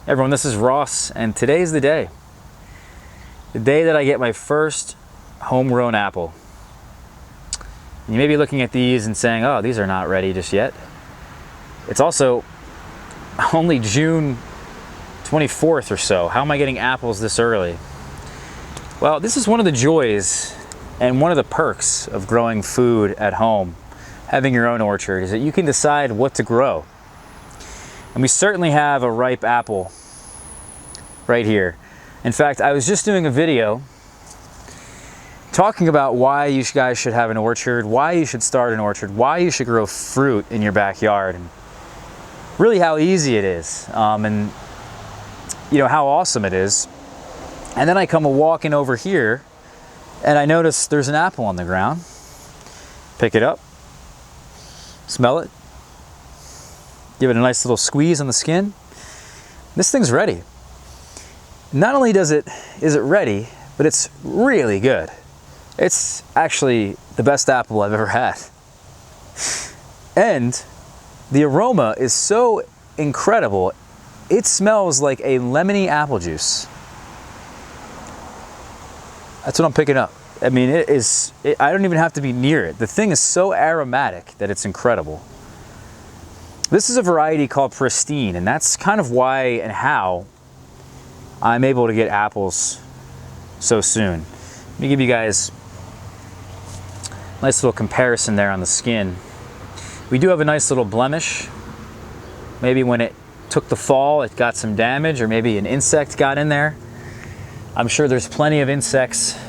Everyone, this is Ross, and today's the day. The day that I get my first homegrown apple. You may be looking at these and saying, oh, these are not ready just yet. It's also only June 24th or so. How am I getting apples this early? Well, this is one of the joys and one of the perks of growing food at home, having your own orchard, is that you can decide what to grow. And we certainly have a ripe apple right here. In fact, I was just doing a video talking about why you guys should have an orchard, why you should start an orchard, why you should grow fruit in your backyard, and really how easy it is, and you know how awesome it is. And then I come walking over here and I notice there's an apple on the ground. Pick it up, smell it, give it a nice little squeeze on the skin. This thing's ready. Not only is it ready, but it's really good. It's actually the best apple I've ever had. And the aroma is so incredible. It smells like a lemony apple juice. That's what I'm picking up. I mean, I don't even have to be near it. The thing is so aromatic that it's incredible. This is a variety called Pristine, and that's kind of why and how I'm able to get apples so soon. Let me give you guys a nice little comparison there on the skin. We do have a nice little blemish. Maybe when it took the fall, it got some damage, or maybe an insect got in there. I'm sure there's plenty of insects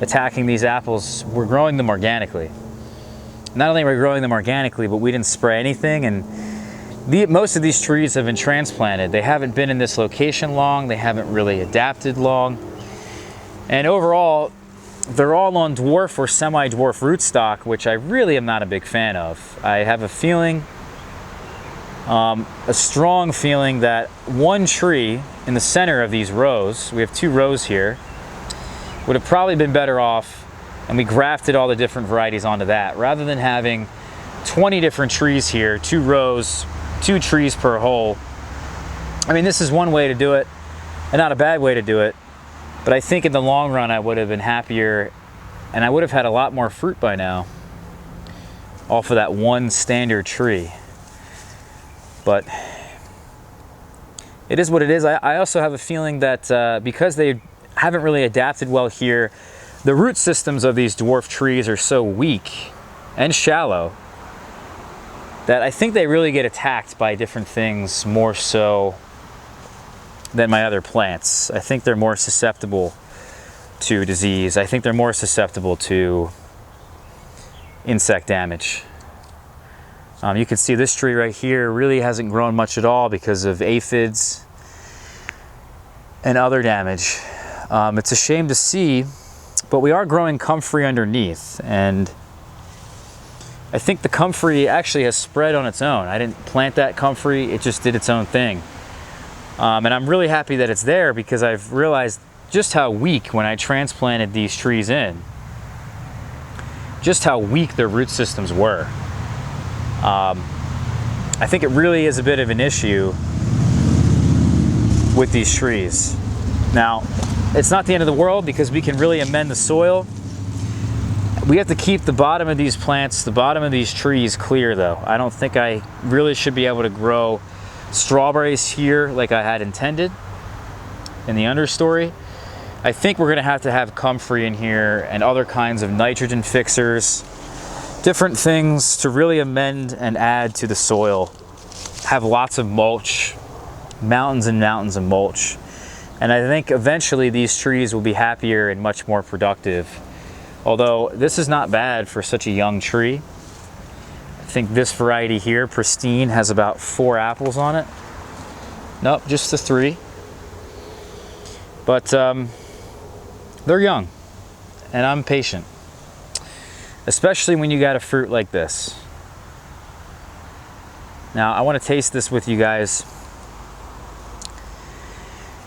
attacking these apples. We're growing them organically. Not only are we growing them organically, but we didn't spray anything, and most of these trees have been transplanted. They haven't been in this location long, they haven't really adapted long, and overall they're all on dwarf or semi-dwarf rootstock, which I really am not a big fan of. I have a feeling, a strong feeling, that one tree in the center of these rows, we have 2 rows here, would have probably been better off, and we grafted all the different varieties onto that, rather than having 20 different trees here, 2 rows, 2 trees per hole. I mean, this is one way to do it, and not a bad way to do it, but I think in the long run I would have been happier, and I would have had a lot more fruit by now off of that one standard tree. But it is what it is. I also have a feeling that because they haven't really adapted well here, the root systems of these dwarf trees are so weak and shallow that I think they really get attacked by different things more so than my other plants. I think they're more susceptible to disease. I think they're more susceptible to insect damage. You can see this tree right here really hasn't grown much at all because of aphids and other damage. It's a shame to see, but we are growing comfrey underneath, and I think the comfrey actually has spread on its own. I didn't plant that comfrey, it just did its own thing. And I'm really happy that it's there, because I've realized just how weak, when I transplanted these trees in, just how weak their root systems were. I think it really is a bit of an issue with these trees. Now, it's not the end of the world, because we can really amend the soil. We have to keep the bottom of these plants, the bottom of these trees clear though. I don't think I really should be able to grow strawberries here like I had intended in the understory. I think we're gonna have to have comfrey in here and other kinds of nitrogen fixers, different things to really amend and add to the soil. Have lots of mulch, mountains and mountains of mulch. And I think eventually these trees will be happier and much more productive. Although this is not bad for such a young tree. I think this variety here, Pristine, has about 4 apples on it. Nope, just the 3. But they're young, and I'm patient. Especially when you got a fruit like this. Now, I want to taste this with you guys,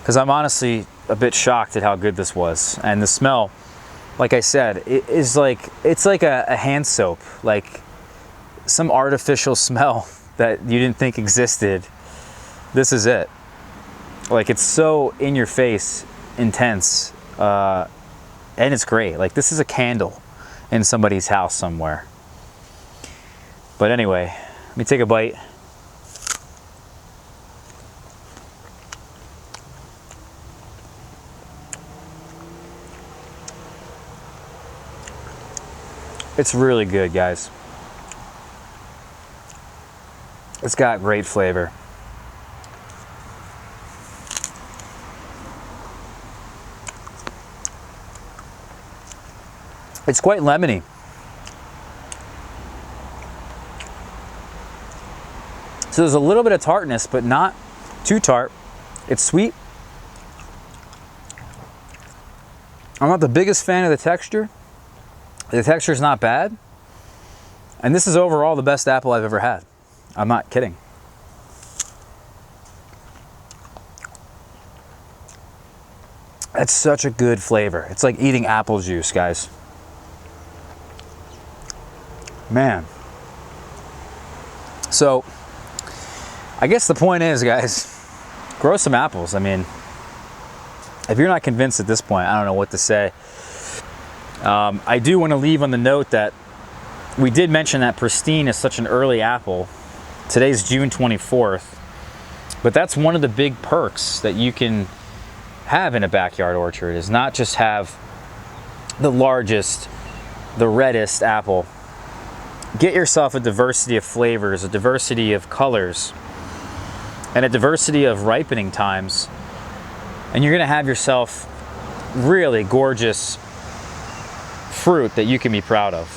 because I'm honestly a bit shocked at how good this was. And the smell, like I said, it's like a hand soap, like some artificial smell that you didn't think existed. This is it. Like, it's so in your face, intense, and it's great. Like, this is a candle in somebody's house somewhere. But anyway, let me take a bite. It's really good, guys. It's got great flavor. It's quite lemony. So there's a little bit of tartness, but not too tart. It's sweet. I'm not the biggest fan of the texture. The texture's not bad. And this is overall the best apple I've ever had. I'm not kidding. That's such a good flavor. It's like eating apple juice, guys. Man. So, I guess the point is, guys, grow some apples. I mean, if you're not convinced at this point, I don't know what to say. I do want to leave on the note that we did mention that Pristine is such an early apple. Today's June 24th, but that's one of the big perks that you can have in a backyard orchard, is not just have the largest, the reddest apple. Get yourself a diversity of flavors, a diversity of colors, and a diversity of ripening times, and you're gonna have yourself really gorgeous fruit that you can be proud of.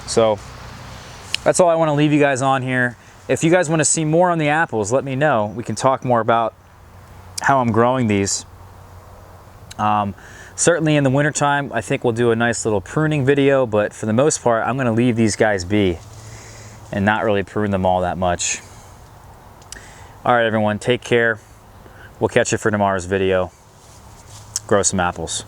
So that's all I want to leave you guys on here. If you guys want to see more on the apples, let me know. We can talk more about how I'm growing these. Certainly in the wintertime, I think we'll do a nice little pruning video, but for the most part, I'm going to leave these guys be and not really prune them all that much. All right, everyone, take care. We'll catch you for tomorrow's video. Grow some apples.